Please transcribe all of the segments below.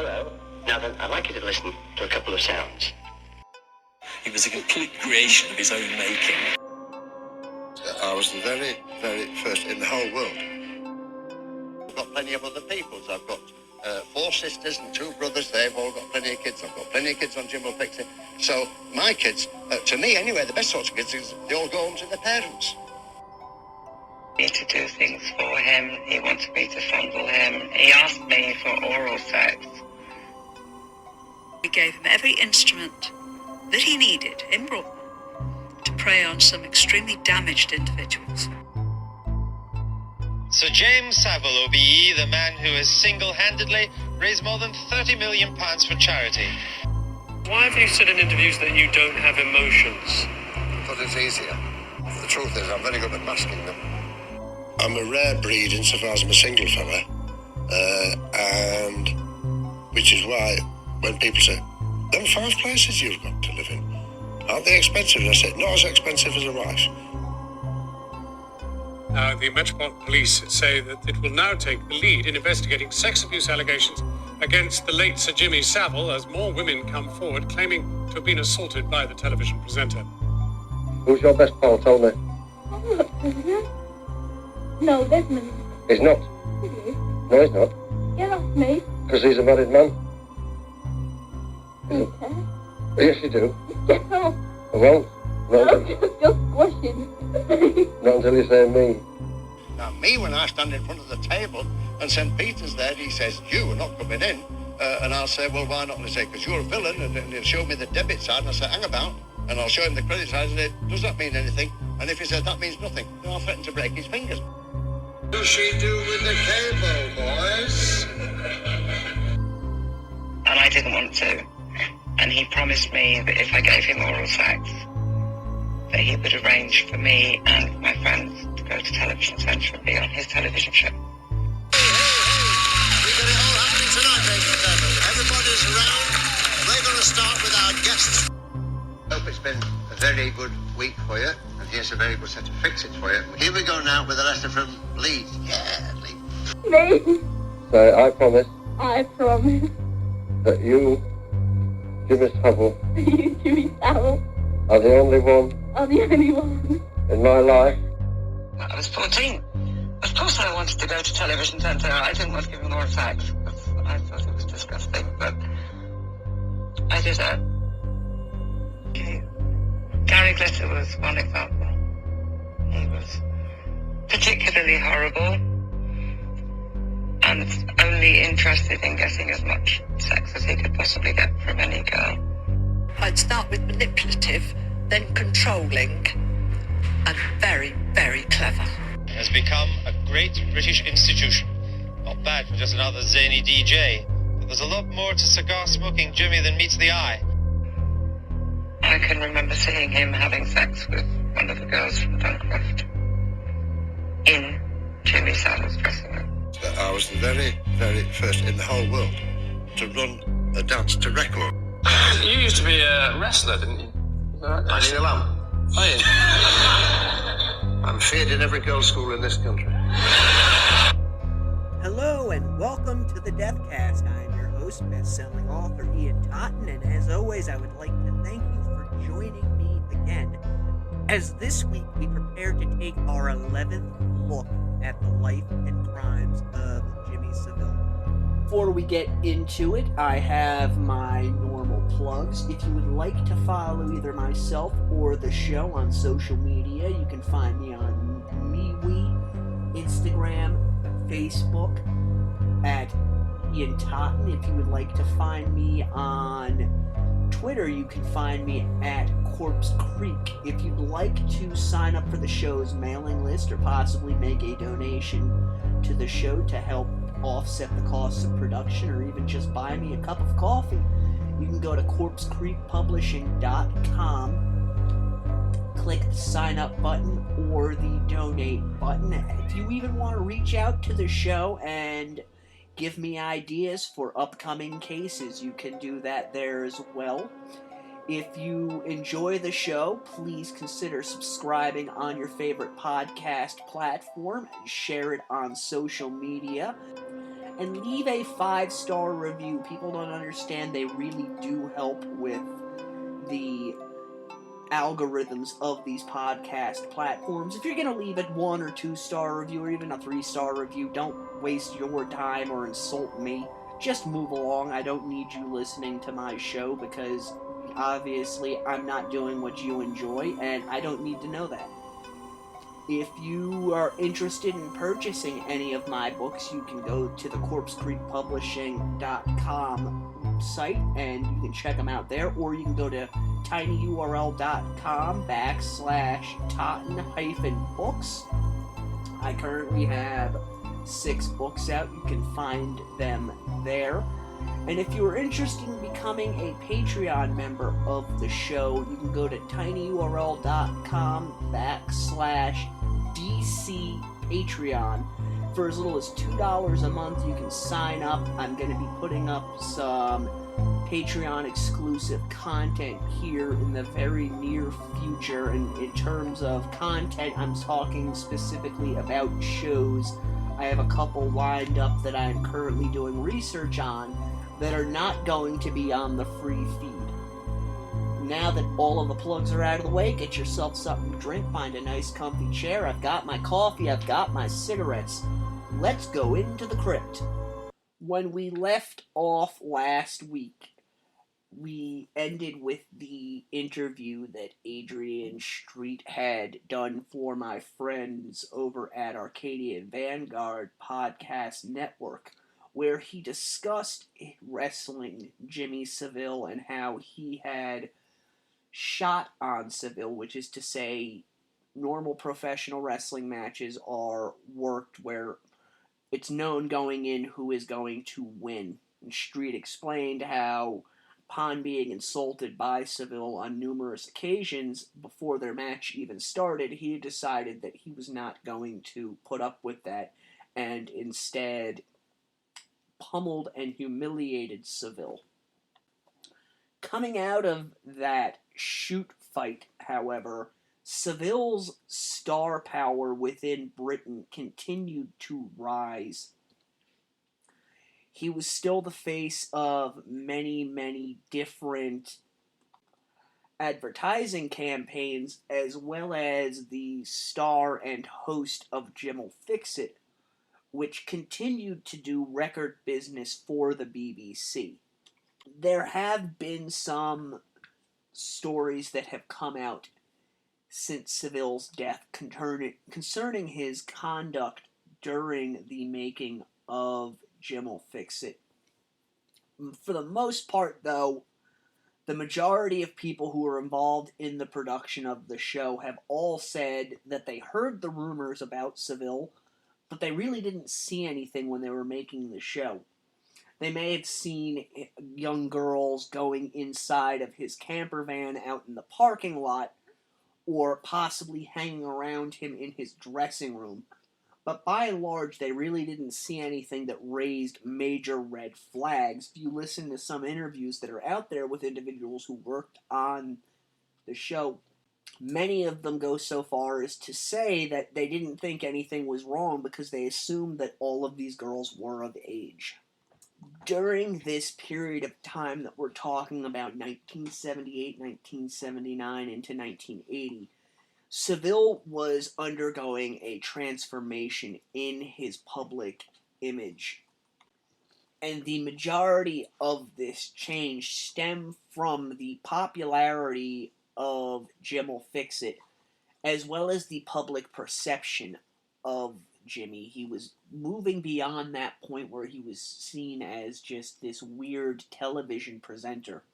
Hello. Now then, I'd like you to listen to a couple of sounds. He was a complete creation of his own making. I was the very, very first in the whole world. I've got plenty of other peoples. I've got 4 sisters and 2 brothers. They've all got plenty of kids. I've got plenty of kids on Jimbo Pixie. So my kids, to me anyway, the best sorts of kids is they all go home to their parents. To do things for him. He wanted me to fondle him. He asked me for oral sex. We gave him every instrument that he needed in Brooklyn to prey on some extremely damaged individuals. Sir James Savile, OBE, the man who has single-handedly raised more than £30 million for charity. Why have you said in interviews that you don't have emotions? Because it's easier. The truth is, I'm very good at masking them. I'm a rare breed insofar as I'm a single fella, and which is why when people say, "There are 5 places you've got to live in, aren't they expensive?" And I say, "Not as expensive as a wife." The Metropolitan Police say that it will now take the lead in investigating sex abuse allegations against the late Sir Jimmy Savile as more women come forward claiming to have been assaulted by the television presenter. Who's your best pal, Tony? I'm not Tony. No, Desmond. He's not. He is. No, he's not. Get off me. Because he's a married man. Okay. Yes, you do. Get off. I won't. I'm just squashing. Not until you say me. Now, me, when I stand in front of the table and St. Peter's there, he says, "You are not coming in." And I'll say, "Well, why not?" And he say, "Because you're a villain." And he'll show me the debit side. And I say, "Hang about." And I'll show him the credit side and say, "Does that mean anything?" And if he says, "That means nothing," then I'll threaten to break his fingers. What does she do with the cable, boys? And I didn't want to. And he promised me that if I gave him oral sex, that he would arrange for me and my friends to go to Television Centre and be on his television show. Hey, we've got it all happening tonight, ladies and gentlemen. Everybody's around. We're going to start with our guests. I hope it's been a very good week for you, and here's a very good set of fixings for you. Here we go now with a letter from Leeds. Yeah, Leeds. Me. So I promise I promise. that you, Jimmy Savile, You, Jimmy Savile, are the only one are the only one. in my life. I was 14. Of course I wanted to go to Television Centre. I didn't want to give him oral sex because I thought it was disgusting, but I did it. Gary Glitter was one example. He was particularly horrible and only interested in getting as much sex as he could possibly get from any girl. I'd start with manipulative, then controlling, and very, very clever. It has become a great British institution. Not bad for just another zany DJ. But there's a lot more to cigar-smoking Jimmy than meets the eye. I can remember seeing him having sex with one of the girls from Duncroft in Jimmy Savile's dressing room. I was the very, very first in the whole world to run a dance to record. You used to be a wrestler, didn't you? I need a lamp. Oh, yeah. I'm feared in every girls' school in this country. Hello and welcome to the Deathcast. I am your host, best-selling author Ian Totten, and as always, I would like to thank you for joining me again. As this week we prepare to take our 11th look at the life and crimes of Jimmy Savile. Before we get into it, I have my normal plugs. If you would like to follow either myself or the show on social media, you can find me on MeWe, Instagram, Facebook, at Ian Totten. If you would like to find me on Twitter, you can find me at Corpse Creek. If you'd like to sign up for the show's mailing list or possibly make a donation to the show to help offset the costs of production or even just buy me a cup of coffee, you can go to corpsecreekpublishing.com, click the sign up button or the donate button. If you even want to reach out to the show and give me ideas for upcoming cases, you can do that there as well. If you enjoy the show, please consider subscribing on your favorite podcast platform and share it on social media. and leave a 5-star review. People don't understand, they really do help with the algorithms of these podcast platforms. If you're going to leave a 1 or 2-star review or even a 3-star review, don't waste your time or insult me. Just move along. I don't need you listening to my show because obviously I'm not doing what you enjoy, and I don't need to know that. If you are interested in purchasing any of my books, you can go to the corpsecreekpublishing.com site and you can check them out there, or you can go to tinyurl.com/totten-books. I currently have 6 books out. You can find them there. And if you're interested in becoming a Patreon member of the show, you can go to tinyurl.com/DC Patreon. For as little as $2 a month, you can sign up. I'm going to be putting up some Patreon exclusive content here in the very near future. And in terms of content, I'm talking specifically about shows. I have a couple lined up that I'm currently doing research on that are not going to be on the free feed. Now that all of the plugs are out of the way, get yourself something to drink, find a nice comfy chair. I've got my coffee, I've got my cigarettes. Let's go into the crypt. When we left off last week, we ended with the interview that Adrian Street had done for my friends over at Arcadian Vanguard Podcast Network, where he discussed wrestling Jimmy Savile and how he had shot on Savile, which is to say normal professional wrestling matches are worked where it's known going in who is going to win. And Street explained how, upon being insulted by Savile on numerous occasions before their match even started, he had decided that he was not going to put up with that and instead pummeled and humiliated Savile. Coming out of that shoot fight, however, Savile's star power within Britain continued to rise. He was still the face of many, many different advertising campaigns, as well as the star and host of Jim'll Fix It, which continued to do record business for the BBC. There have been some stories that have come out since Savile's death concerning his conduct during the making of Jim'll Fix It. For the most part, though, the majority of people who were involved in the production of the show have all said that they heard the rumors about Savile, but they really didn't see anything when they were making the show. They may have seen young girls going inside of his camper van out in the parking lot, or possibly hanging around him in his dressing room. But by and large, they really didn't see anything that raised major red flags. If you listen to some interviews that are out there with individuals who worked on the show, many of them go so far as to say that they didn't think anything was wrong because they assumed that all of these girls were of age. During this period of time that we're talking about, 1978, 1979 into 1980, Savile was undergoing a transformation in his public image. And the majority of this change stemmed from the popularity of Jim'll Fix It, as well as the public perception of Jimmy. He was moving beyond that point where he was seen as just this weird television presenter,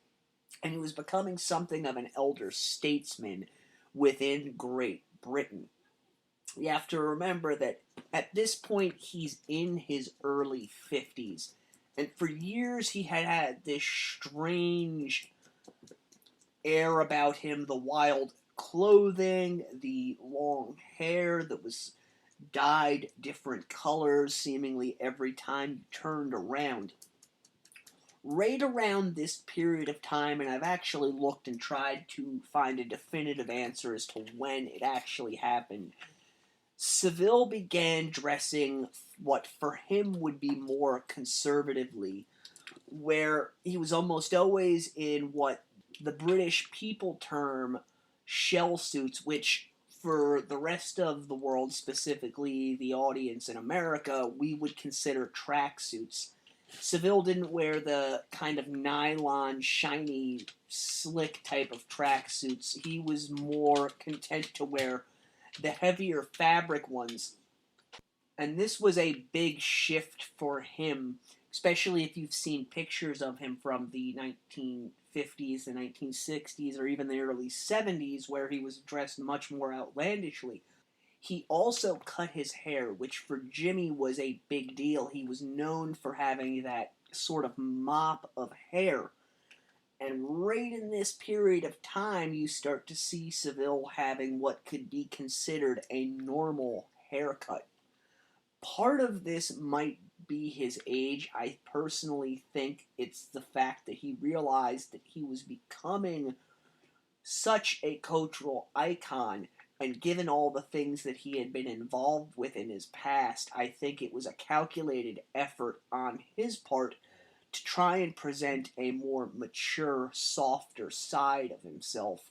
and he was becoming something of an elder statesman within Great Britain. You have to remember that at this point he's in his early 50s, and for years he had had this strange air about him, the wild clothing, the long hair that was dyed different colors seemingly every time you turned around. Right around this period of time, and I've actually looked and tried to find a definitive answer as to when it actually happened, Savile began dressing what for him would be more conservatively, where he was almost always in what the British people term shell suits, which for the rest of the world, specifically the audience in America, we would consider tracksuits. Savile didn't wear the kind of nylon, shiny, slick type of tracksuits. He was more content to wear the heavier fabric ones. And this was a big shift for him, especially if you've seen pictures of him from the 1950s, the 1960s, or even the early 70s, where he was dressed much more outlandishly. He also cut his hair, which for Jimmy was a big deal. He was known for having that sort of mop of hair. And right in this period of time, you start to see Savile having what could be considered a normal haircut. Part of this might be his age. I personally think it's the fact that he realized that he was becoming such a cultural icon, and given all the things that he had been involved with in his past, I think it was a calculated effort on his part to try and present a more mature, softer side of himself,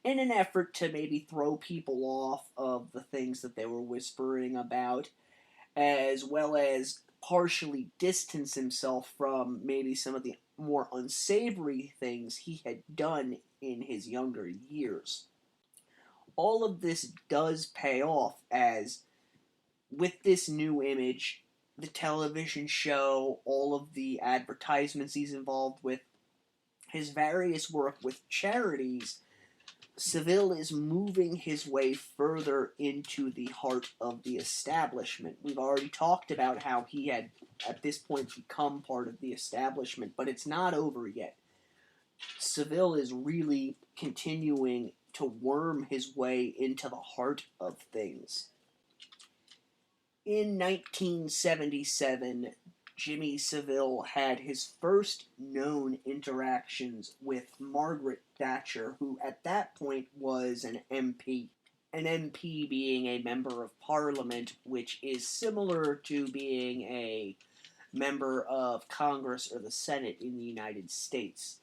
in an effort to maybe throw people off of the things that they were whispering about, as well as partially distance himself from maybe some of the more unsavory things he had done in his younger years. All of this does pay off, as with this new image, the television show, all of the advertisements he's involved with, his various work with charities, Savile is moving his way further into the heart of the establishment. We've already talked about how he had, at this point, become part of the establishment, but it's not over yet. Savile is really continuing to worm his way into the heart of things. In 1977, Jimmy Savile had his first known interactions with Margaret Thatcher, who at that point was an MP. An MP being a member of Parliament, which is similar to being a member of Congress or the Senate in the United States.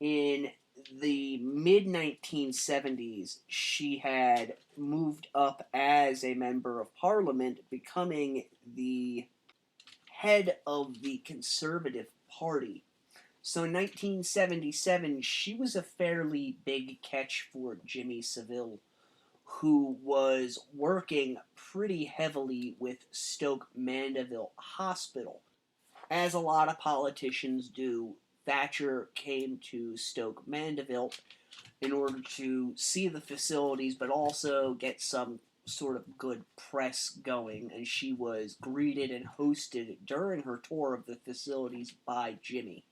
In the mid-1970s, she had moved up as a member of Parliament, becoming the head of the Conservative Party. So in 1977, she was a fairly big catch for Jimmy Savile, who was working pretty heavily with Stoke Mandeville Hospital. As a lot of politicians do, Thatcher came to Stoke Mandeville in order to see the facilities, but also get some sort of good press going, and she was greeted and hosted during her tour of the facilities by Jimmy.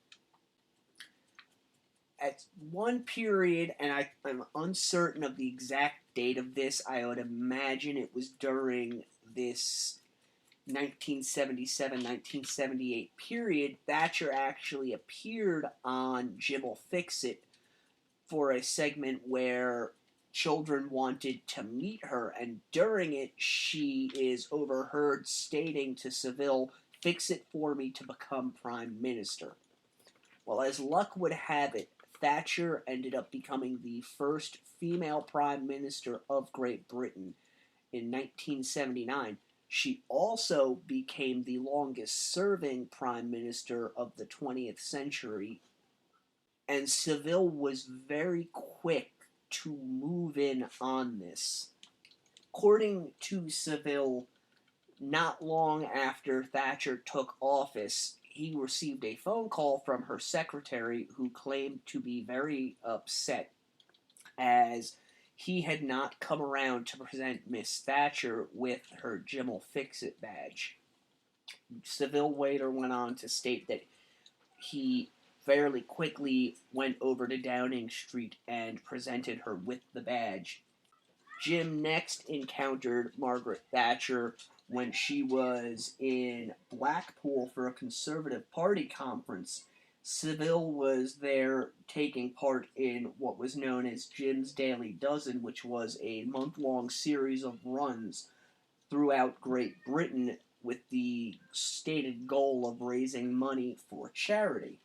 At one period, and I'm uncertain of the exact date of this, I would imagine it was during this 1977-1978 period, Thatcher actually appeared on Jim'll Fix It for a segment where children wanted to meet her, and during it, she is overheard stating to Savile, "Fix it for me to become Prime Minister." Well, as luck would have it, Thatcher ended up becoming the first female Prime Minister of Great Britain in 1979. She also became the longest-serving Prime Minister of the 20th century, and Savile was very quick to move in on this. According to Savile, not long after Thatcher took office, he received a phone call from her secretary who claimed to be very upset as he had not come around to present Miss Thatcher with her Jim'll Fix It badge. Savile later went on to state that he fairly quickly went over to Downing Street and presented her with the badge. Jim next encountered Margaret Thatcher when she was in Blackpool for a Conservative Party conference. Savile was there taking part in what was known as Jim's Daily Dozen, which was a month-long series of runs throughout Great Britain with the stated goal of raising money for charity.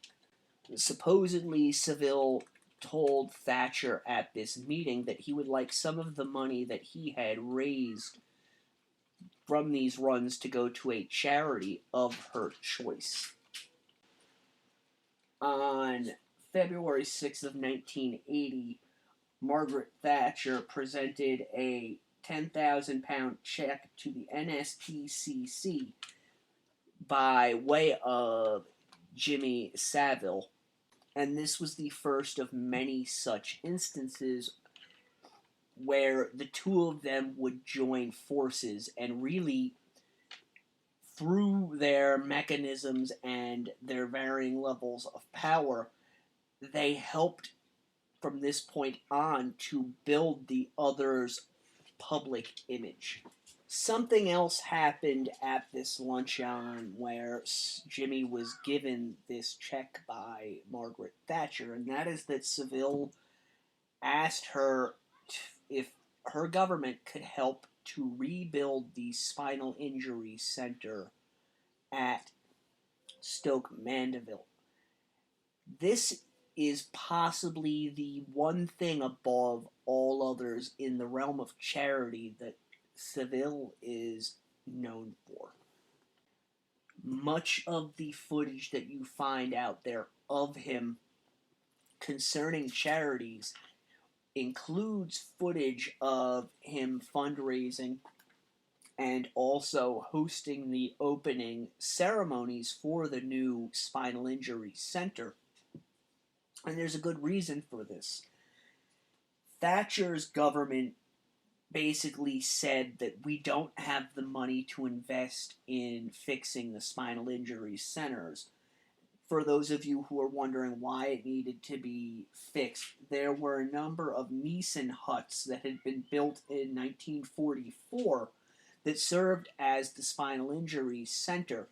Supposedly, Savile told Thatcher at this meeting that he would like some of the money that he had raised from these runs to go to a charity of her choice. On February 6th of 1980, Margaret Thatcher presented a £10,000 check to the NSPCC by way of Jimmy Savile, and this was the first of many such instances where the two of them would join forces and really, through their mechanisms and their varying levels of power, they helped from this point on to build the other's public image. Something else happened at this luncheon where Jimmy was given this check by Margaret Thatcher, and that is that Savile asked her if her government could help to rebuild the Spinal Injuries Center at Stoke Mandeville. This is possibly the one thing above all others in the realm of charity that Savile is known for. Much of the footage that you find out there of him concerning charities includes footage of him fundraising and also hosting the opening ceremonies for the new Spinal Injuries Center. And there's a good reason for this. Thatcher's government basically said that we don't have the money to invest in fixing the spinal injury centers. For those of you who are wondering why it needed to be fixed, there were a number of Nissen huts that had been built in 1944 that served as the Spinal Injuries Center.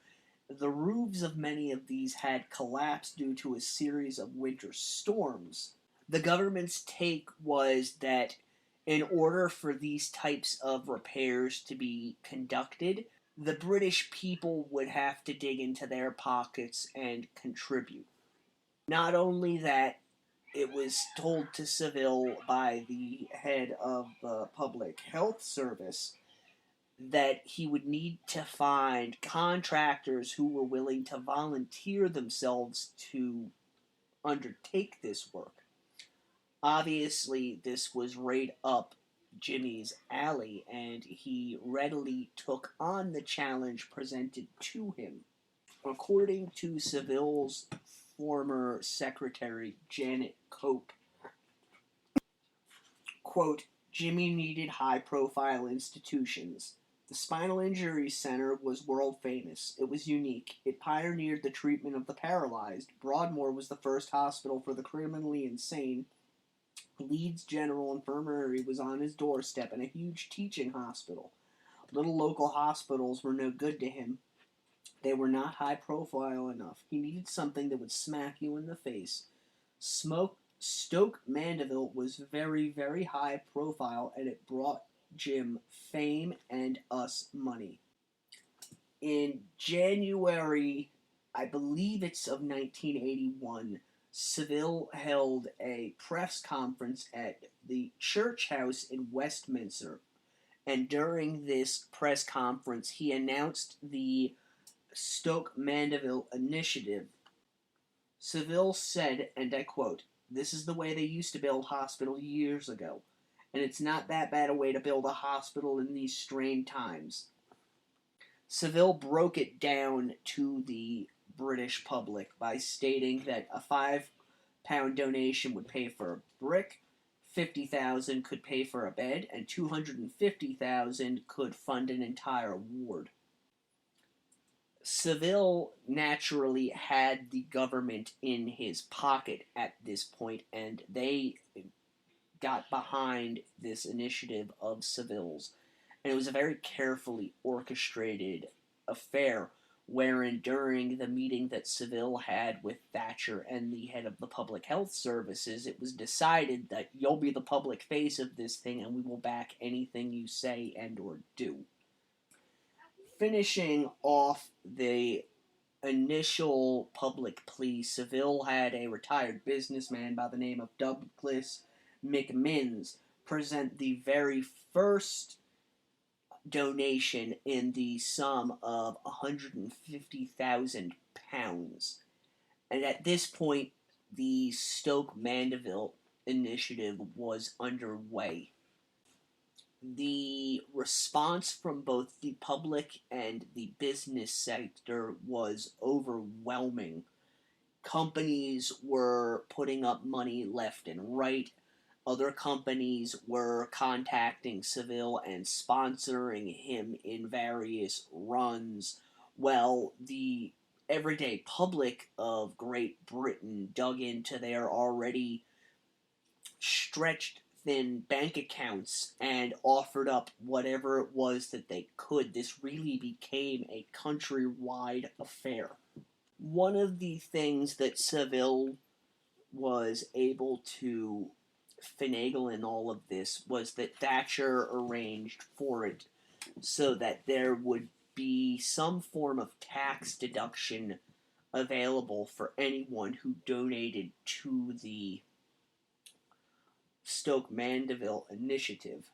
The roofs of many of these had collapsed due to a series of winter storms. The government's take was that in order for these types of repairs to be conducted, the British people would have to dig into their pockets and contribute. Not only that, it was told to Savile by the head of the Public Health Service that he would need to find contractors who were willing to volunteer themselves to undertake this work. Obviously, this was right up Jimmy's alley, and he readily took on the challenge presented to him. According to Savile's former secretary, Janet Cope, quote, Jimmy needed high-profile institutions. The Spinal Injuries Center was world famous. It was unique. It pioneered the treatment of the paralyzed. Broadmoor was the first hospital for the criminally insane. Leeds General Infirmary was on his doorstep, and a huge teaching hospital. Little local hospitals were no good to him. They were not high profile enough. He needed something that would smack you in the face. Stoke Mandeville was very, very high profile, and it brought Jim fame and us money. In January, I believe it's of 1981, Savile held a press conference at the Church House in Westminster, and during this press conference, he announced the Stoke Madeville Initiative. Savile said, and I quote, "This is the way they used to build hospitals years ago, and it's not that bad a way to build a hospital in these strained times." Savile broke it down to the British public by stating that a £5 donation would pay for a brick, 50,000 could pay for a bed, and 250,000 could fund an entire ward. Savile naturally had the government in his pocket at this point, and they got behind this initiative of Savile's. And it was a very carefully orchestrated affair wherein during the meeting that Savile had with Thatcher and the head of the public health services, it was decided that you'll be the public face of this thing and we will back anything you say and or do. Finishing off the initial public plea, Savile had a retired businessman by the name of Douglas McMinns present the very first donation in the sum of £150,000. And at this point, the Stoke Mandeville Initiative was underway. The response from both the public and the business sector was overwhelming. Companies were putting up money left and right. Other companies were contacting Savile and sponsoring him in various runs. Well, the everyday public of Great Britain dug into their already stretched thin bank accounts and offered up whatever it was that they could. This really became a countrywide affair. One of the things that Savile was able to finagle in all of this was that Thatcher arranged for it so that there would be some form of tax deduction available for anyone who donated to the Stoke Mandeville Initiative.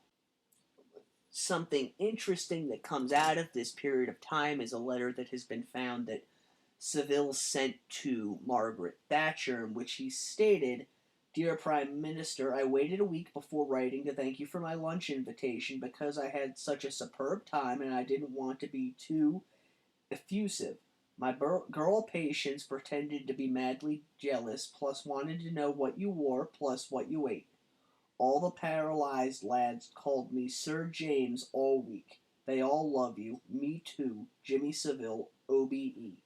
Something interesting that comes out of this period of time is a letter that has been found that Savile sent to Margaret Thatcher, in which he stated, "Dear Prime Minister, I waited a week before writing to thank you for my lunch invitation because I had such a superb time and I didn't want to be too effusive. My girl patients pretended to be madly jealous, plus wanted to know what you wore, plus what you ate. All the paralyzed lads called me Sir James all week. They all love you. Me too. Jimmy Savile, OBE."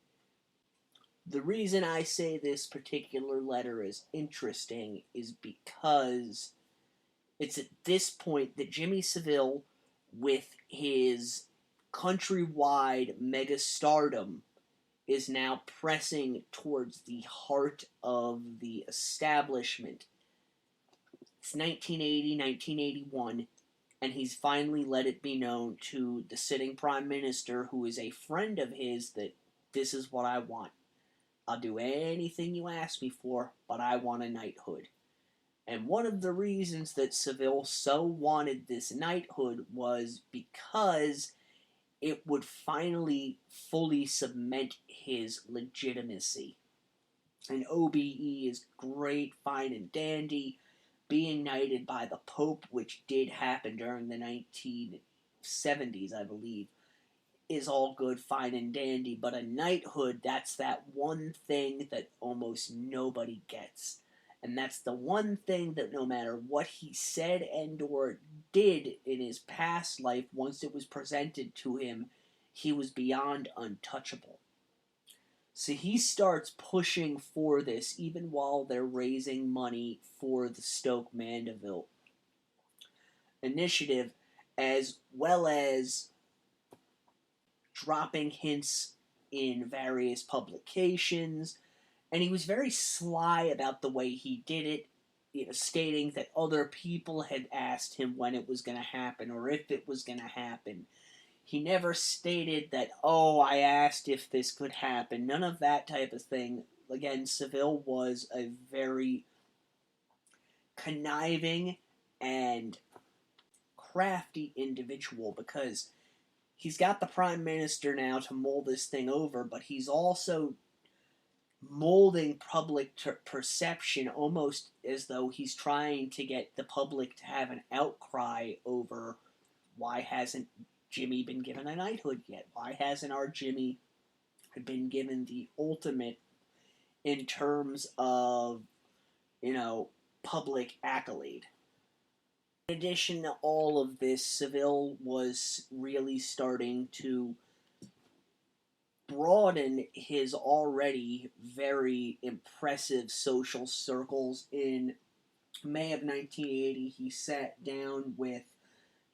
The reason I say this particular letter is interesting is because it's at this point that Jimmy Savile, with his countrywide megastardom, is now pressing towards the heart of the establishment. It's 1980, 1981, and he's finally let it be known to the sitting Prime Minister, who is a friend of his, that this is what I want. I'll do anything you ask me for, but I want a knighthood. And one of the reasons that Savile so wanted this knighthood was because it would finally fully cement his legitimacy. And OBE is great, fine, and dandy. Being knighted by the Pope, which did happen during the 1970s, I believe, is all good, fine, and dandy, but a knighthood, that's that one thing that almost nobody gets. And that's the one thing that no matter what he said and or did in his past life, once it was presented to him, he was beyond untouchable. So he starts pushing for this, even while they're raising money for the Stoke Mandeville Initiative, as well as dropping hints in various publications, and he was very sly about the way he did it, stating that other people had asked him when it was going to happen or if it was going to happen. He never stated that, oh, I asked if this could happen. None of that type of thing. Again, Savile was a very conniving and crafty individual because he's got the Prime Minister now to mold this thing over, but he's also molding public perception almost as though he's trying to get the public to have an outcry over why hasn't Jimmy been given a knighthood yet? Why hasn't our Jimmy been given the ultimate in terms of, public accolade? In addition to all of this, Savile was really starting to broaden his already very impressive social circles. In May of 1980, he sat down with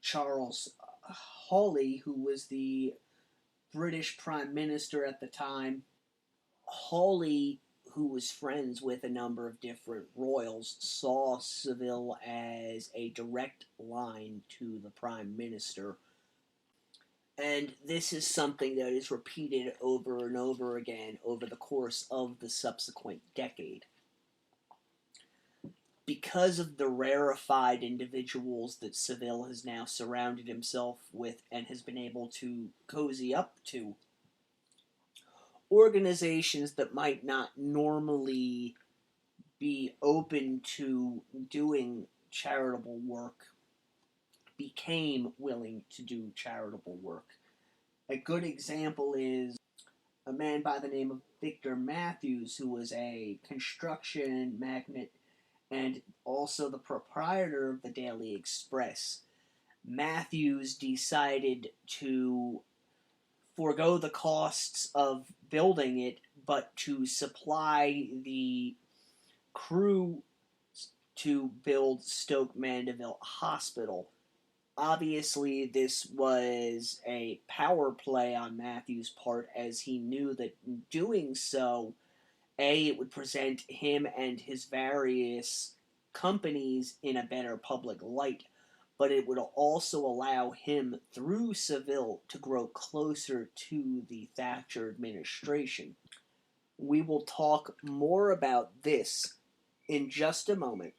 Charles Hawley, who was the British Prime Minister at the time. Hawley, who was friends with a number of different royals, saw Savile as a direct line to the Prime Minister. And this is something that is repeated over and over again over the course of the subsequent decade. Because of the rarefied individuals that Savile has now surrounded himself with and has been able to cozy up to, organizations that might not normally be open to doing charitable work became willing to do charitable work. A good example is a man by the name of Victor Matthews, who was a construction magnate and also the proprietor of the Daily Express. Matthews decided to forego the costs of building it, but to supply the crew to build Stoke Mandeville Hospital. Obviously, this was a power play on Matthews' part, as he knew that in doing so, it would present him and his various companies in a better public light, but it would also allow him, through Savile, to grow closer to the Thatcher administration. We will talk more about this in just a moment.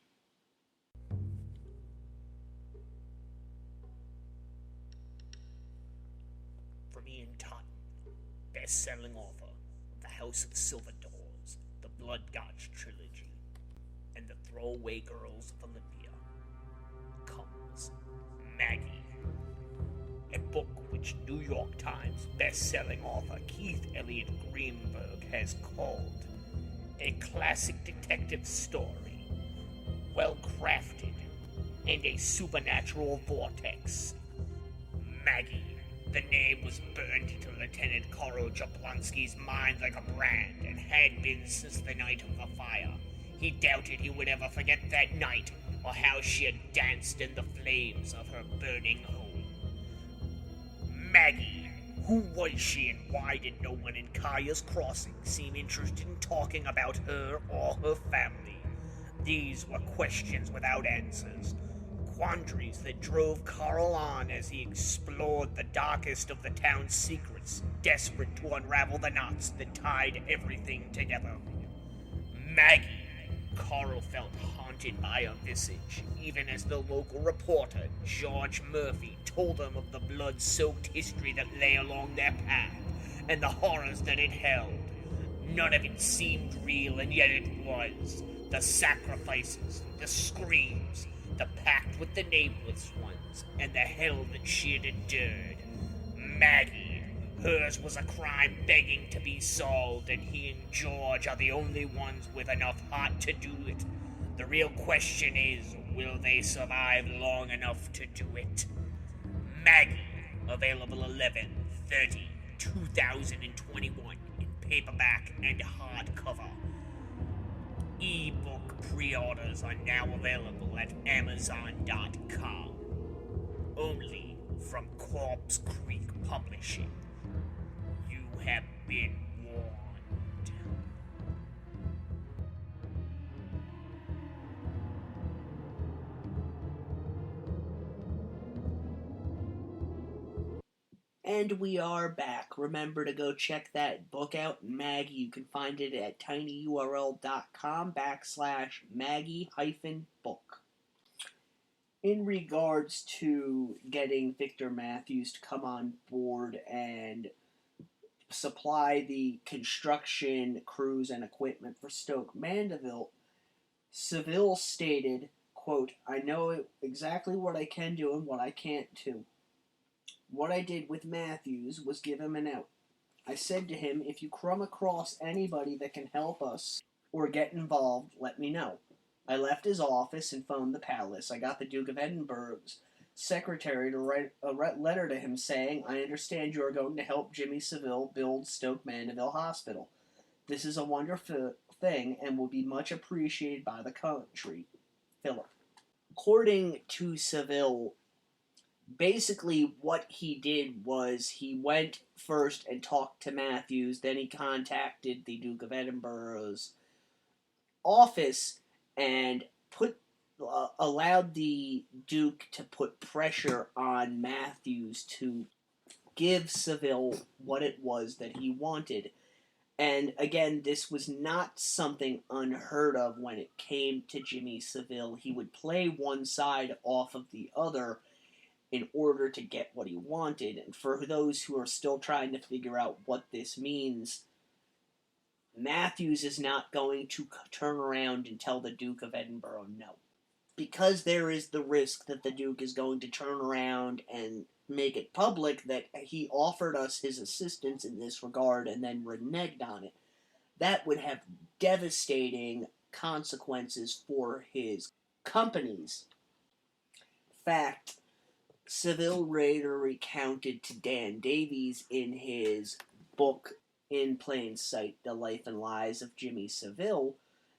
From Ian Totten, best-selling author of The House of Silver Doors, the Blood Gotch trilogy, and The Throwaway Girls of Olympia, comes Maggie, a book which New York Times best-selling author Keith Elliott Greenberg has called a classic detective story, well-crafted, and a supernatural vortex. Maggie. The name was burned into Lieutenant Coral Jablonski's mind like a brand, and had been since the night of the fire. He doubted he would ever forget that night, or how she had danced in the flames of her burning home. Maggie. Who was she, and why did no one in Kaya's Crossing seem interested in talking about her or her family? These were questions without answers. Quandaries that drove Carl on as he explored the darkest of the town's secrets, desperate to unravel the knots that tied everything together. Maggie. Carl felt haunted by her visage, even as the local reporter, George Murphy, told him of the blood-soaked history that lay along their path, and the horrors that it held. None of it seemed real, and yet it was. The sacrifices, the screams, the pact with the nameless ones, and the hell that she had endured. Maggie. Hers was a crime begging to be solved, and he and George are the only ones with enough heart to do it. The real question is, will they survive long enough to do it? Maggie. Available 11/30/2021 in paperback and hardcover. E-book pre-orders are now available at Amazon.com. Only from Corpse Creek Publishing. You have been warned. And we are back. Remember to go check that book out, Maggie. You can find it at tinyurl.com/Maggie-book. In regards to getting Victor Matthews to come on board and supply the construction crews and equipment for Stoke Mandeville, Savile stated, quote, "I know exactly what I can do and what I can't do. What I did with Matthews was give him an out. I said to him, if you come across anybody that can help us or get involved, let me know. I left his office and phoned the palace. I got the Duke of Edinburgh's secretary to write a letter to him saying, I understand you are going to help Jimmy Savile build Stoke Mandeville Hospital. This is a wonderful thing and will be much appreciated by the country. Philip." According to Savile, basically what he did was he went first and talked to Matthews, then he contacted the Duke of Edinburgh's office and allowed the Duke to put pressure on Matthews to give Savile what it was that he wanted. And again, this was not something unheard of when it came to Jimmy Savile. He would play one side off of the other in order to get what he wanted. And for those who are still trying to figure out what this means, Matthews is not going to turn around and tell the Duke of Edinburgh no. Because there is the risk that the Duke is going to turn around and make it public that he offered us his assistance in this regard and then reneged on it, that would have devastating consequences for his companies. Fact, Savile later recounted to Dan Davies in his book In Plain Sight, The Life and Lies of Jimmy Savile,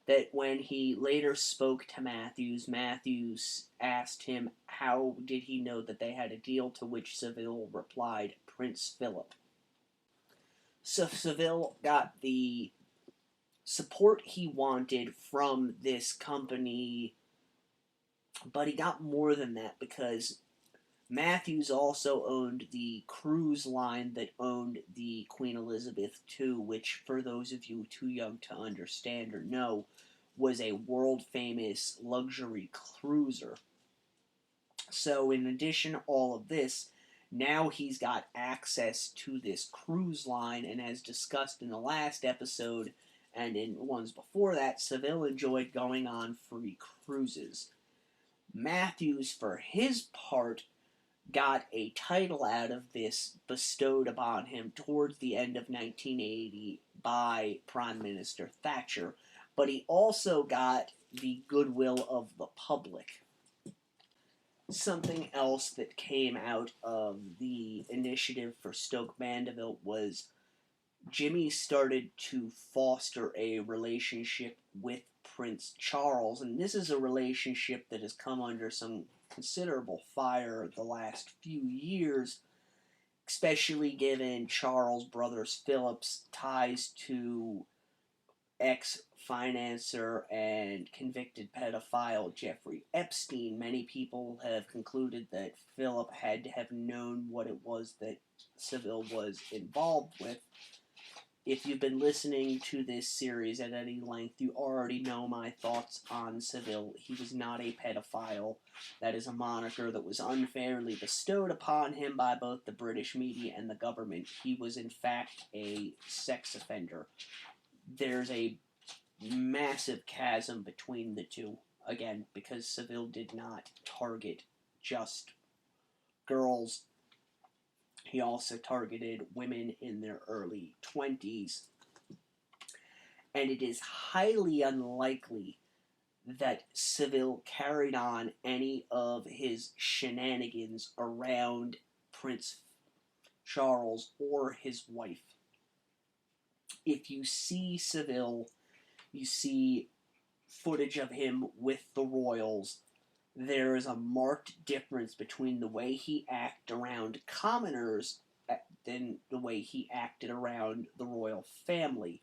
that when he later spoke to Matthews, Matthews asked him how did he know that they had a deal, to which Savile replied, Prince Philip. So Savile got the support he wanted from this company, but he got more than that because Matthews also owned the cruise line that owned the Queen Elizabeth II, which, for those of you too young to understand or know, was a world-famous luxury cruiser. So in addition to all of this, now he's got access to this cruise line, and as discussed in the last episode and in ones before that, Savile enjoyed going on free cruises. Matthews, for his part, got a title out of this bestowed upon him towards the end of 1980 by Prime Minister Thatcher, but he also got the goodwill of the public. Something else that came out of the initiative for Stoke Mandeville was Jimmy started to foster a relationship with Prince Charles, and this is a relationship that has come under some considerable fire the last few years, especially given Charles Brothers Phillips' ties to ex-financer and convicted pedophile Jeffrey Epstein. Many people have concluded that Philip had to have known what it was that Savile was involved with. If you've been listening to this series at any length, you already know my thoughts on Savile. He was not a pedophile. That is a moniker that was unfairly bestowed upon him by both the British media and the government. He was, in fact, a sex offender. There's a massive chasm between the two, again, because Savile did not target just girls. He also targeted women in their early 20s. And it is highly unlikely that Savile carried on any of his shenanigans around Prince Charles or his wife. If you see Savile, you see footage of him with the royals, there is a marked difference between the way he acted around commoners than the way he acted around the royal family.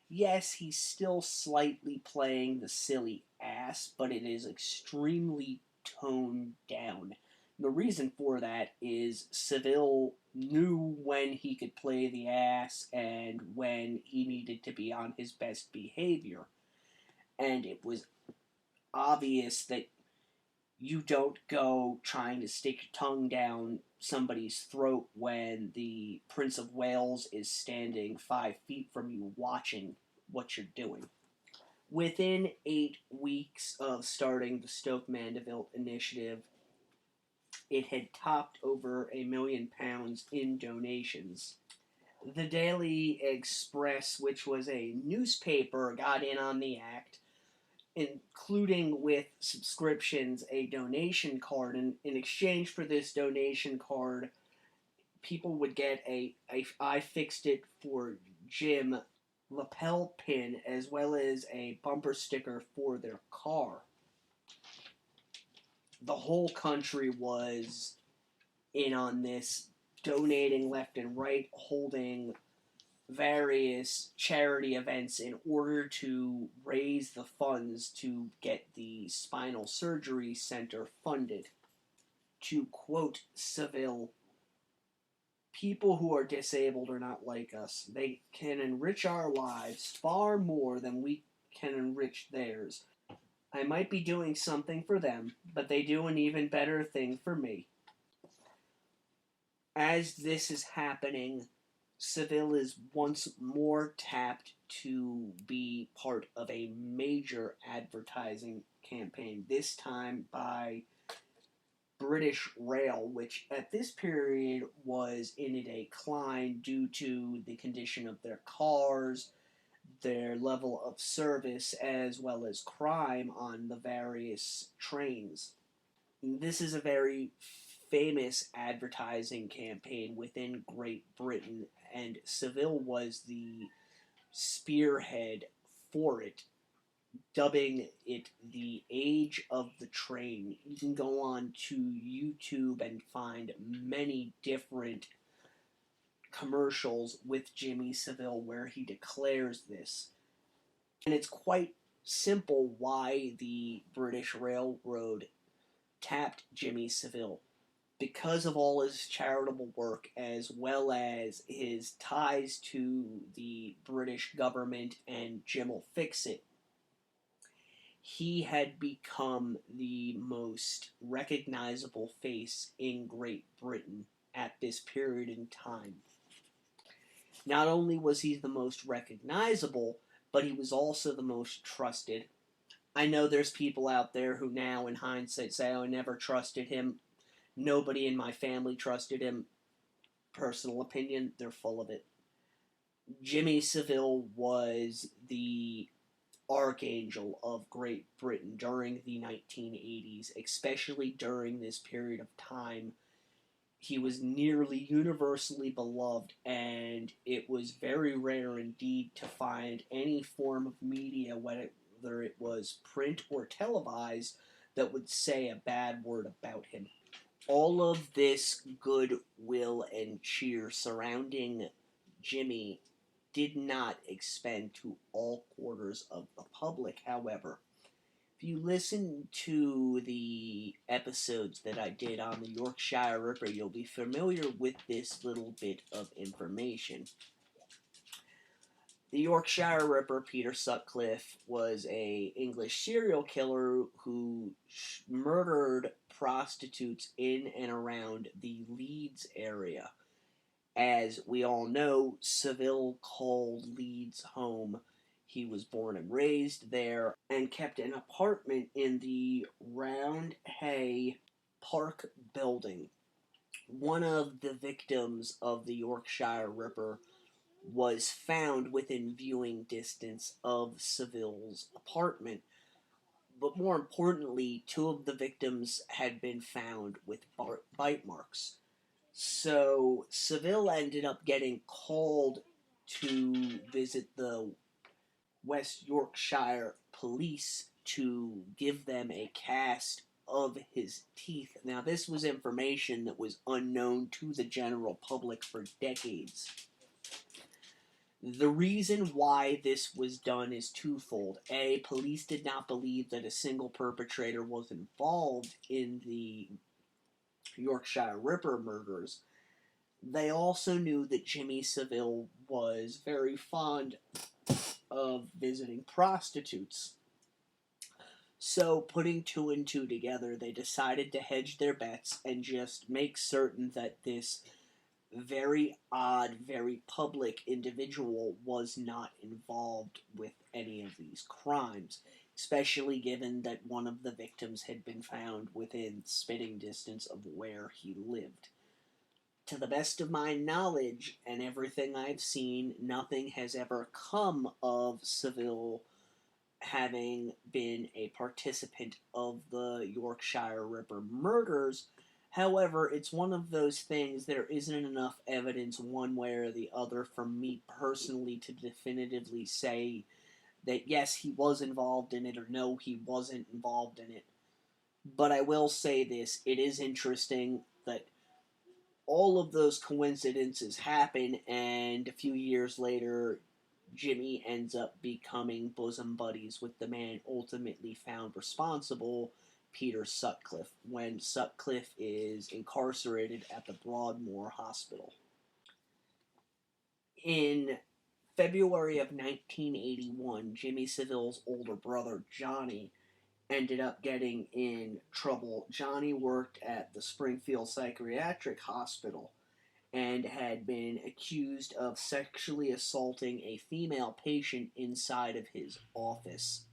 Yes, he's still slightly playing the silly ass, but it is extremely toned down. The reason for that is Savile knew when he could play the ass and when he needed to be on his best behavior. And it was obvious that you don't go trying to stick your tongue down somebody's throat when the Prince of Wales is standing 5 feet from you watching what you're doing. Within 8 weeks of starting the Stoke Mandeville Initiative, it had topped over £1 million in donations. The Daily Express, which was a newspaper, got in on the act, including with subscriptions a donation card, and in exchange for this donation card, people would get a I Fixed It for Jim lapel pin as well as a bumper sticker for their car. The whole country was in on this, donating left and right, holding various charity events in order to raise the funds to get the Spinal Surgeries Center funded. To quote Savile, "People who are disabled are not like us. They can enrich our lives far more than we can enrich theirs. I might be doing something for them, but they do an even better thing for me." As this is happening, Savile is once more tapped to be part of a major advertising campaign, this time by British Rail, which at this period was in a decline due to the condition of their cars, their level of service, as well as crime on the various trains. This is a very famous advertising campaign within Great Britain, and Savile was the spearhead for it, dubbing it the Age of the Train. You can go on to YouTube and find many different commercials with Jimmy Savile where he declares this. And it's quite simple why the British Railroad tapped Jimmy Savile. Because of all his charitable work, as well as his ties to the British government and Jim'll Fix It, he had become the most recognizable face in Great Britain at this period in time. Not only was he the most recognizable, but he was also the most trusted. I know there's people out there who now, in hindsight, say, "Oh, I never trusted him. Nobody in my family trusted him." Personal opinion, they're full of it. Jimmy Savile was the archangel of Great Britain during the 1980s, especially during this period of time. He was nearly universally beloved, and it was very rare indeed to find any form of media, whether it was print or televised, that would say a bad word about him. All of this goodwill and cheer surrounding Jimmy did not expand to all quarters of the public, however. If you listen to the episodes that I did on the Yorkshire Ripper, you'll be familiar with this little bit of information. The Yorkshire Ripper, Peter Sutcliffe, was an English serial killer who murdered prostitutes in and around the Leeds area. As we all know, Savile called Leeds home. He was born and raised there and kept an apartment in the Roundhay Park building. One of the victims of the Yorkshire Ripper was found within viewing distance of Savile's apartment. But more importantly, two of the victims had been found with bite marks. So Savile ended up getting called to visit the West Yorkshire police to give them a cast of his teeth. Now, this was information that was unknown to the general public for decades. The reason why this was done is twofold. A, police did not believe that a single perpetrator was involved in the Yorkshire Ripper murders. They also knew that Jimmy Savile was very fond of visiting prostitutes. So, putting two and two together, they decided to hedge their bets and just make certain that this very odd, very public individual was not involved with any of these crimes, especially given that one of the victims had been found within spitting distance of where he lived. To the best of my knowledge and everything I've seen, nothing has ever come of Savile having been a participant of the Yorkshire Ripper murders. However, it's one of those things, there isn't enough evidence one way or the other for me personally to definitively say that yes, he was involved in it, or no, he wasn't involved in it. But I will say this, it is interesting that all of those coincidences happen, and a few years later, Jimmy ends up becoming bosom buddies with the man ultimately found responsible, Peter Sutcliffe, when Sutcliffe is incarcerated at the Broadmoor Hospital. In February of 1981, Jimmy Savile's older brother, Johnny, ended up getting in trouble. Johnny worked at the Springfield Psychiatric Hospital and had been accused of sexually assaulting a female patient inside of his office.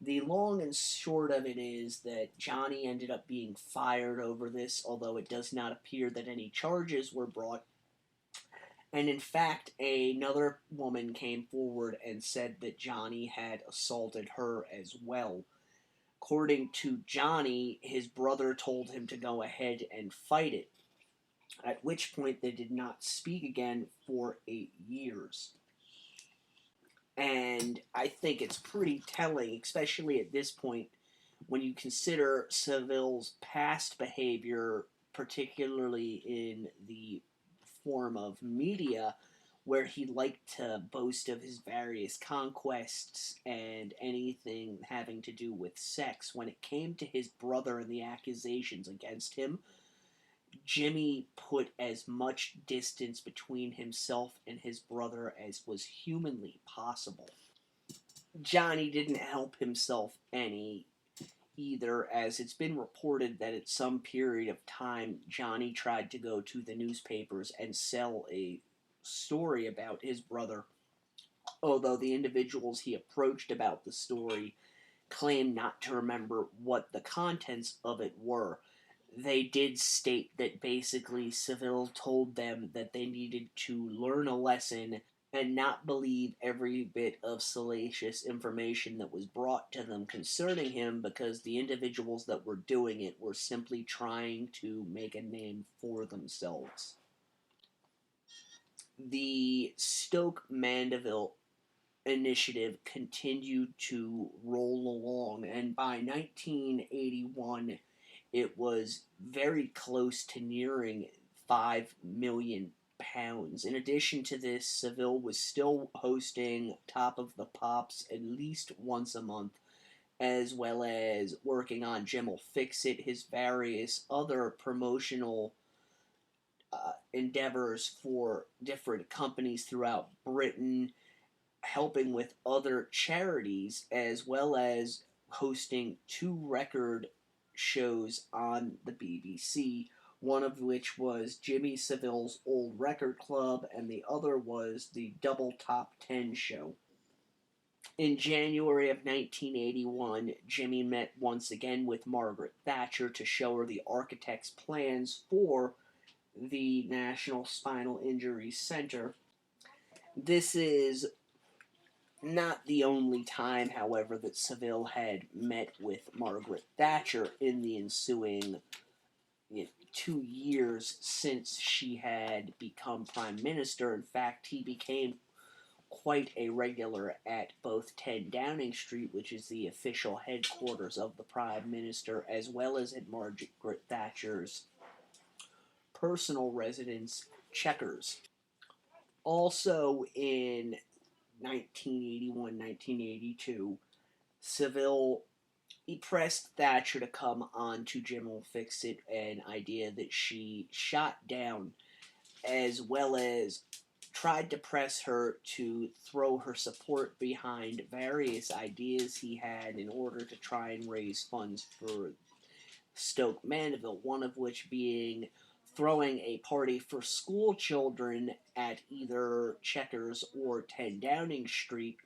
The long and short of it is that Johnny ended up being fired over this, although it does not appear that any charges were brought. And in fact, another woman came forward and said that Johnny had assaulted her as well. According to Johnny, his brother told him to go ahead and fight it, at which point they did not speak again for 8 years. And I think it's pretty telling, especially at this point, when you consider Savile's past behavior, particularly in the form of media, where he liked to boast of his various conquests and anything having to do with sex. When it came to his brother and the accusations against him, Jimmy put as much distance between himself and his brother as was humanly possible. Johnny didn't help himself any either, as it's been reported that at some period of time, Johnny tried to go to the newspapers and sell a story about his brother, although the individuals he approached about the story claimed not to remember what the contents of it were. They did state that basically Savile told them that they needed to learn a lesson and not believe every bit of salacious information that was brought to them concerning him, because the individuals that were doing it were simply trying to make a name for themselves. The Stoke Mandeville Initiative continued to roll along, and by 1981, it was very close to nearing £5 million. In addition to this, Savile was still hosting Top of the Pops at least once a month, as well as working on Jim'll Fix It, his various other promotional endeavors for different companies throughout Britain, helping with other charities, as well as hosting 2 record shows on the BBC, one of which was Jimmy Savile's Old Record Club, and the other was the Double Top 10 show. In January of 1981, Jimmy met once again with Margaret Thatcher to show her the architect's plans for the National Spinal Injuries Center. This is not the only time, however, that Savile had met with Margaret Thatcher in the ensuing 2 years since she had become Prime Minister. In fact, he became quite a regular at both 10 Downing Street, which is the official headquarters of the Prime Minister, as well as at Margaret Thatcher's personal residence, Chequers. Also in 1981-1982, Savile pressed Thatcher to come on to Jim'll Fix It, an idea that she shot down, as well as tried to press her to throw her support behind various ideas he had in order to try and raise funds for Stoke Mandeville, one of which being throwing a party for school children at either Chequers or 10 Downing Street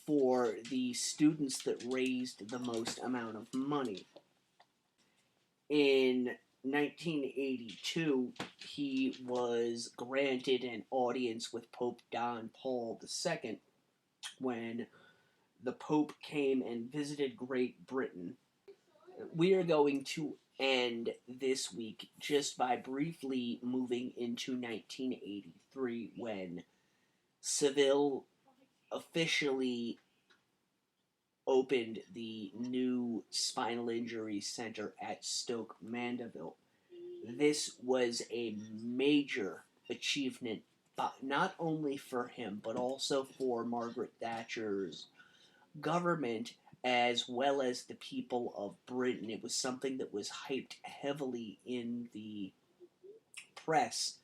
for the students that raised the most amount of money. In 1982, he was granted an audience with Pope John Paul II when the Pope came and visited Great Britain. We are going to end this week just by briefly moving into 1983, when Savile officially opened the new Spinal Injuries Center at Stoke Mandeville. This was a major achievement, not only for him, but also for Margaret Thatcher's government, as well as the people of Britain. It was something that was hyped heavily in the press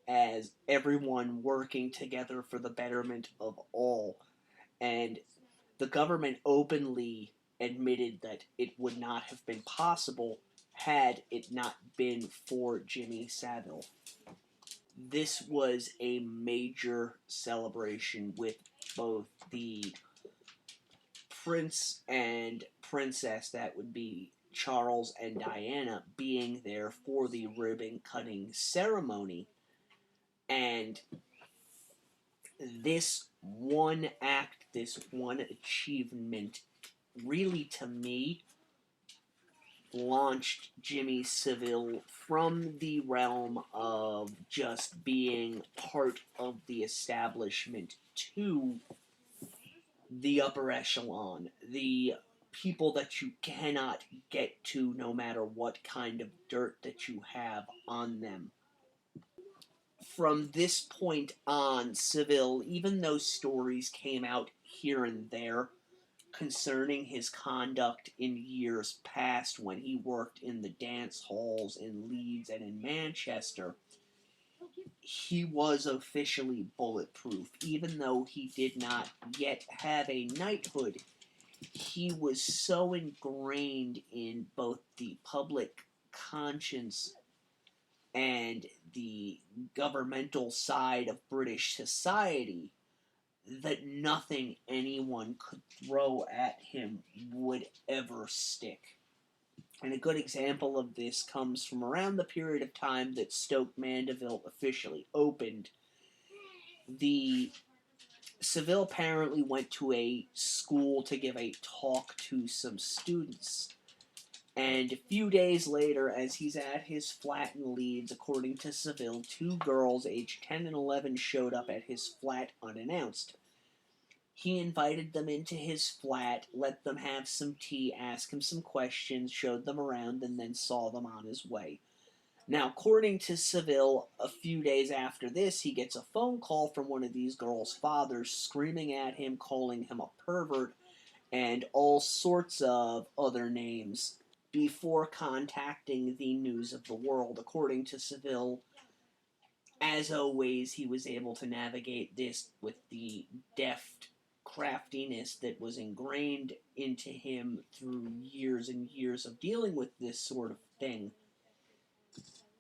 as everyone working together for the betterment of all. And the government openly admitted that it would not have been possible had it not been for Jimmy Savile. This was a major celebration with both the prince and princess, that would be Charles and Diana, being there for the ribbon cutting ceremony. And this one act, this one achievement, really, to me, launched Jimmy Savile from the realm of just being part of the establishment to the upper echelon, the people that you cannot get to no matter what kind of dirt that you have on them. From this point on, Savile, even though stories came out here and there concerning his conduct in years past when he worked in the dance halls in Leeds and in Manchester, he was officially bulletproof. Even though he did not yet have a knighthood, he was so ingrained in both the public conscience and the governmental side of British society that nothing anyone could throw at him would ever stick. And a good example of this comes from around the period of time that Stoke Mandeville officially opened. The Savile apparently went to a school to give a talk to some students. And a few days later, as he's at his flat in Leeds, according to Savile, 2 girls aged 10 and 11 showed up at his flat unannounced. He invited them into his flat, let them have some tea, asked him some questions, showed them around, and then saw them on his way. Now, according to Savile, a few days after this, he gets a phone call from one of these girls' fathers screaming at him, calling him a pervert, and all sorts of other names before contacting the News of the World. According to Savile, as always, he was able to navigate this with the deft craftiness that was ingrained into him through years and years of dealing with this sort of thing.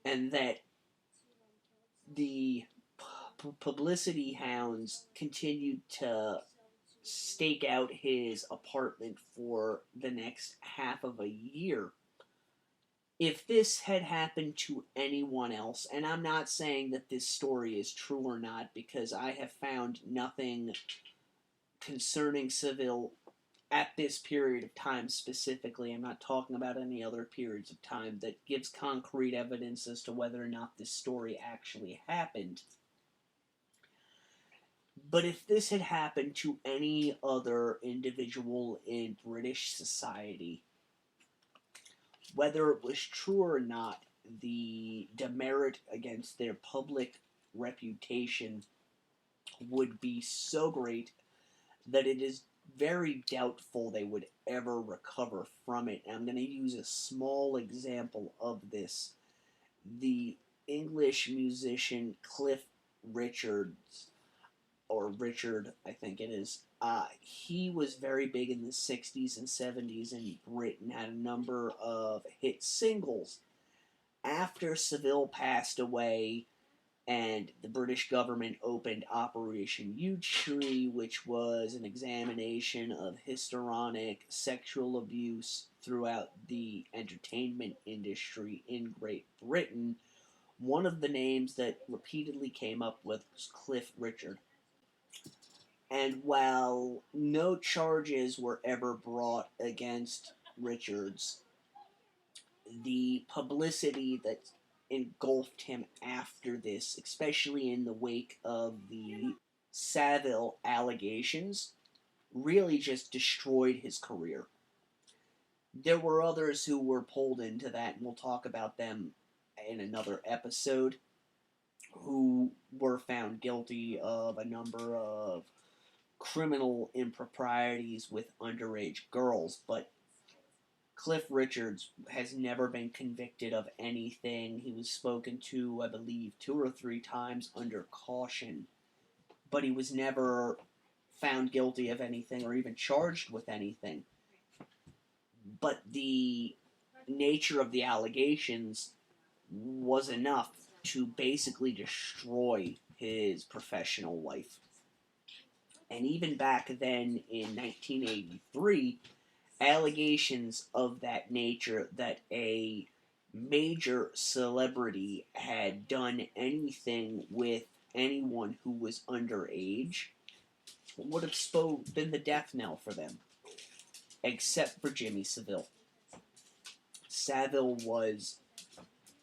And that the publicity hounds continued to stake out his apartment for the next half of a year. If this had happened to anyone else, and I'm not saying that this story is true or not, because I have found nothing concerning Savile at this period of time specifically, I'm not talking about any other periods of time, that gives concrete evidence as to whether or not this story actually happened. But if this had happened to any other individual in British society, whether it was true or not, the demerit against their public reputation would be so great that it is very doubtful they would ever recover from it. And I'm going to use a small example of this. The English musician Cliff Richards, or Richard, I think it is, he was very big in the 60s and 70s in Britain, had a number of hit singles. After Savile passed away, and the British government opened Operation Yewtree, which was an examination of histrionic sexual abuse throughout the entertainment industry in Great Britain, one of the names that repeatedly came up with was Cliff Richard. And while no charges were ever brought against Richards, the publicity that engulfed him after this, especially in the wake of the Savile allegations, really just destroyed his career. There were others who were pulled into that, and we'll talk about them in another episode, who were found guilty of a number of criminal improprieties with underage girls, but Cliff Richards has never been convicted of anything. He was spoken to, I believe, 2 or 3 times under caution, but he was never found guilty of anything or even charged with anything. But the nature of the allegations was enough to basically destroy his professional life. And even back then in 1983, allegations of that nature, that a major celebrity had done anything with anyone who was underage, would have been the death knell for them, except for Jimmy Savile. Savile was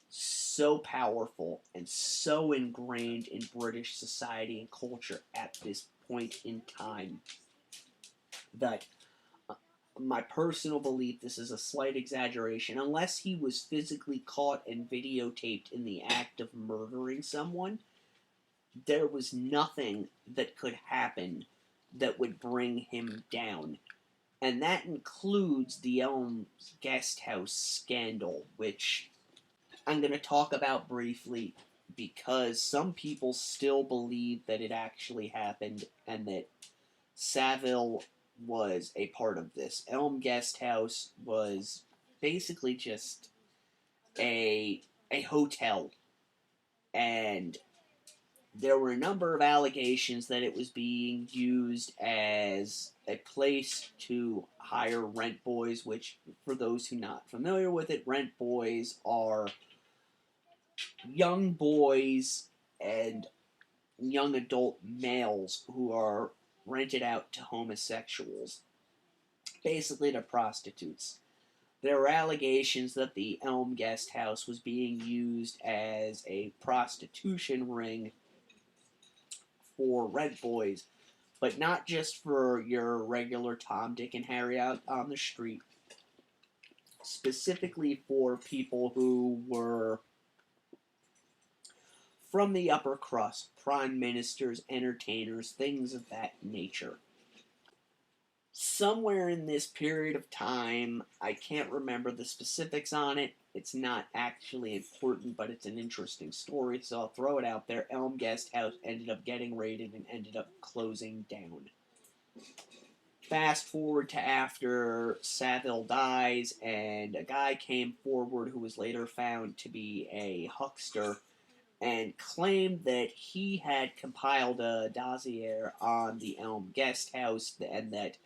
so powerful and so ingrained in British society and culture at this point in time that my personal belief, this is a slight exaggeration, unless he was physically caught and videotaped in the act of murdering someone, there was nothing that could happen that would bring him down. And that includes the Elms Guest House scandal, which I'm going to talk about briefly because some people still believe that it actually happened and that Savile was a part of this. Elm Guest House was basically just a hotel, and there were a number of allegations that it was being used as a place to hire rent boys, which, for those who are not familiar with it, rent boys are young boys and young adult males who are rented out to homosexuals, basically to prostitutes. There were allegations that the Elm Guest House was being used as a prostitution ring for rent boys, but not just for your regular Tom, Dick, and Harry out on the street, specifically for people who were from the upper crust, prime ministers, entertainers, things of that nature. Somewhere in this period of time, I can't remember the specifics on it, it's not actually important, but it's an interesting story, so I'll throw it out there. Elm Guest House ended up getting raided and ended up closing down. Fast forward to after Savile dies, and a guy came forward who was later found to be a huckster, and claimed that he had compiled a dossier on the Elm Guest House, and that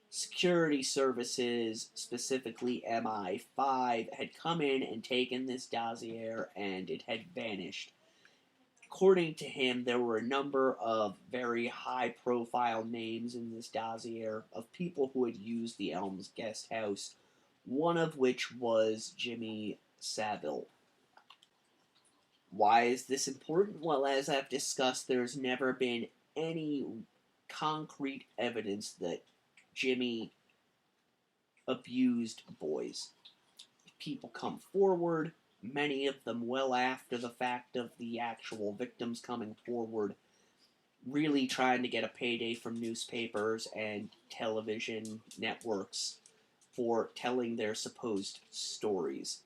security services, specifically MI5, had come in and taken this dossier, and it had vanished. According to him, there were a number of very high-profile names in this dossier of people who had used the Elms Guest House, one of which was Jimmy Savile. Why is this important? Well, as I've discussed, there's never been any concrete evidence that Jimmy abused boys. People come forward, many of them well after the fact of the actual victims coming forward, really trying to get a payday from newspapers and television networks for telling their supposed stories.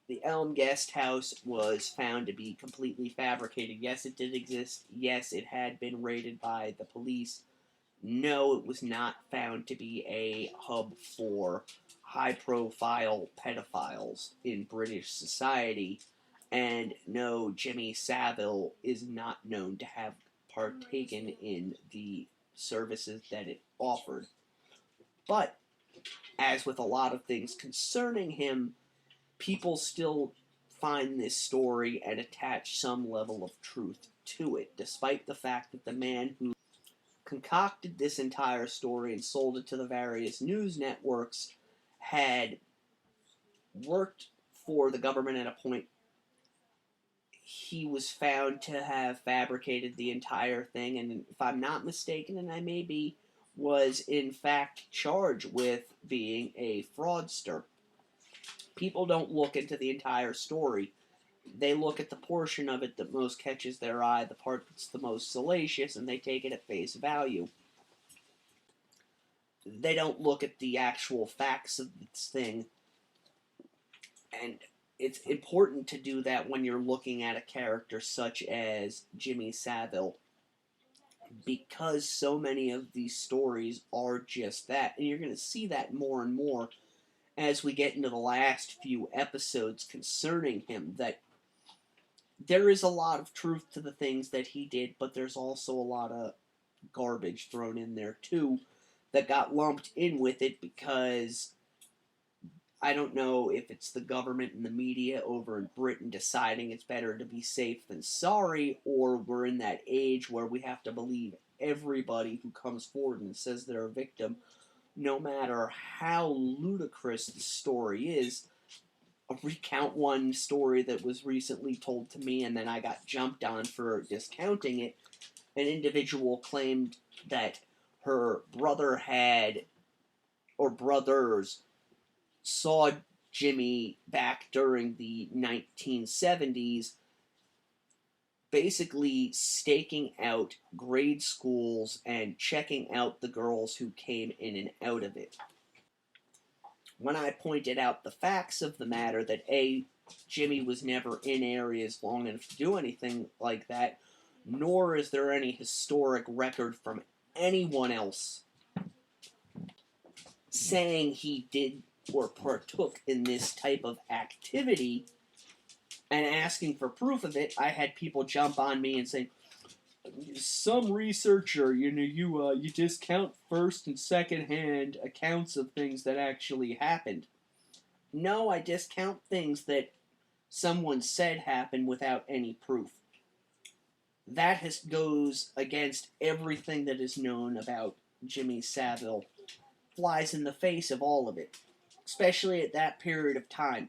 The Elm Guest House was found to be completely fabricated. Yes, it did exist. Yes, it had been raided by the police. No, it was not found to be a hub for high-profile pedophiles in British society. And no, Jimmy Savile is not known to have partaken in the services that it offered. But, as with a lot of things concerning him, people still find this story and attach some level of truth to it, despite the fact that the man who concocted this entire story and sold it to the various news networks had worked for the government at a point. He was found to have fabricated the entire thing, and if I'm not mistaken, and I may be, was in fact charged with being a fraudster. People don't look into the entire story. they look at the portion of it that most catches their eye, the part that's the most salacious, and they take it at face value. They don't look at the actual facts of this thing. And it's important to do that when you're looking at a character such as Jimmy Savile, because so many of these stories are just that. And you're going to see that more and more as we get into the last few episodes concerning him, that there is a lot of truth to the things that he did, but there's also a lot of garbage thrown in there too that got lumped in with it because I don't know if it's the government and the media over in Britain deciding it's better to be safe than sorry, or we're in that age where we have to believe everybody who comes forward and says they're a victim, no matter how ludicrous the story is. I'll recount one story that was recently told to me and then I got jumped on for discounting it. An individual claimed that her brother or brothers saw Jimmy back during the 1970s basically staking out grade schools and checking out the girls who came in and out of it. When I pointed out the facts of the matter, that A, Jimmy was never in areas long enough to do anything like that, nor is there any historic record from anyone else saying he did or partook in this type of activity, and asking for proof of it, I had people jump on me and say, some researcher, you discount first and second hand accounts of things that actually happened. No, I discount things that someone said happened without any proof. That goes against everything that is known about Jimmy Savile. Flies in the face of all of it, especially at that period of time.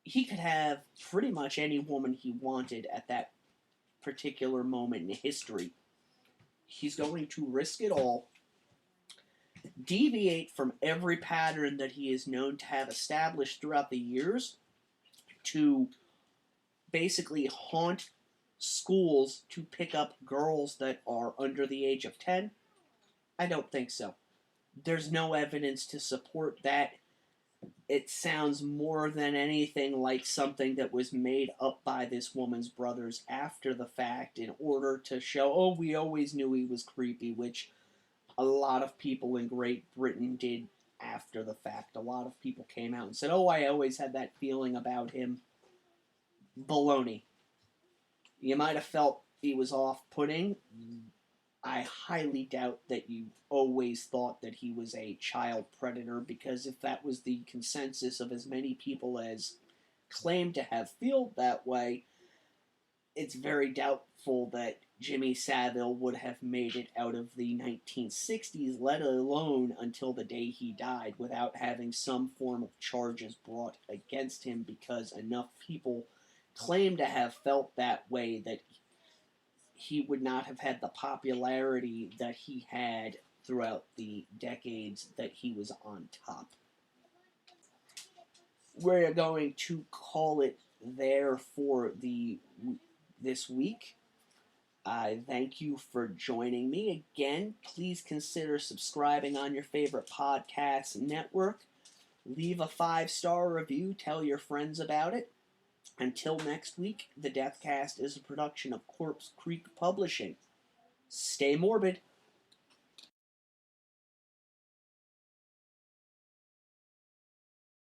He could have pretty much any woman he wanted at that particular moment in history. He's going to risk it all, deviate from every pattern that he is known to have established throughout the years, to basically haunt schools to pick up girls that are under the age of 10? I don't think so. There's no evidence to support that. It sounds more than anything like something that was made up by this woman's brothers after the fact in order to show, oh, we always knew he was creepy, which a lot of people in Great Britain did after the fact. A lot of people came out and said, oh, I always had that feeling about him. Baloney. You might have felt he was off-putting. I highly doubt that you always thought that he was a child predator, because if that was the consensus of as many people as claim to have felt that way, it's very doubtful that Jimmy Savile would have made it out of the 1960s, let alone until the day he died, without having some form of charges brought against him, because enough people claim to have felt that way that he would not have had the popularity that he had throughout the decades that he was on top. We're going to call it there for this week. I thank you for joining me. Again, please consider subscribing on your favorite podcast network. Leave a 5-star review. Tell your friends about it. Until next week, the Deathcast is a production of Corpse Creek Publishing. Stay morbid.